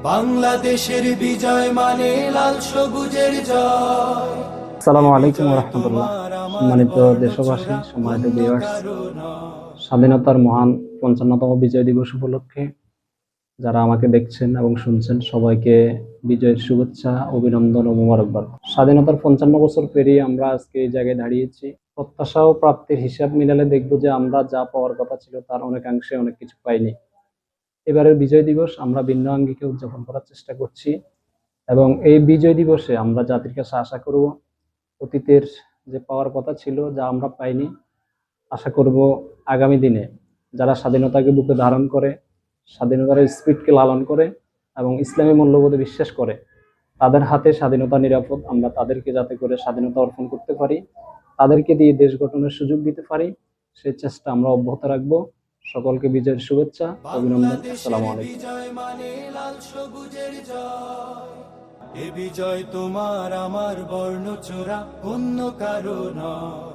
বাংলাদেশের বিজয় মানে লাল সবুজের জয়। আসসালামু আলাইকুম ওয়া রাহমাতুল্লাহ। সম্মানিত দেশবাসী, সম্মানিত ভিউয়ার্স, স্বাধীনতার মহান ৫৫তম বিজয় দিবস উপলক্ষে যারা আমাকে দেখছেন এবং শুনছেন সবাইকে বিজয়ের শুভেচ্ছা, অভিনন্দন ও মোবারকবাদ। স্বাধীনতার ৫৫ বছর পেরিয়ে আমরা আজকে এই জায়গায় দাঁড়িয়েছি। প্রত্যাশা ও প্রাপ্তির হিসাব মিলালে দেখব যে আমরা যা পাওয়ার কথা ছিল তার অনেকাংশে অনেক কিছু পাইনি। এবারের বিজয় দিবস আমরা ভিন্ন আঙ্গিকে উদযাপন করার চেষ্টা করছি এবং এই বিজয় দিবসে আমরা জাতির কাছে আশা করব অতীতের যে পাওয়ার কথা ছিল যা আমরা পাইনি, আশা করব আগামী দিনে যারা স্বাধীনতাকে বুকে ধারণ করে, স্বাধীনতার স্পিরিটকে লালন করে এবং ইসলামী মূল্যবোধে বিশ্বাস করে, তাদের হাতে স্বাধীনতা নিরাপদ। আমরা তাদেরকে যাতে করে স্বাধীনতা অর্পণ করতে পারি, তাদেরকে দিয়ে দেশ গঠনের সুযোগ দিতে পারি, সেই চেষ্টা আমরা অব্যাহত রাখবো। সকলকে বিজয়ের শুভেচ্ছা, অভিনন্দন। আসসালামু আলাইকুম। বিজয় মানে লাল সবুজের জয়। এ বিজয় তোমার আমার বর্ণচোরা, অন্য কারো নয়।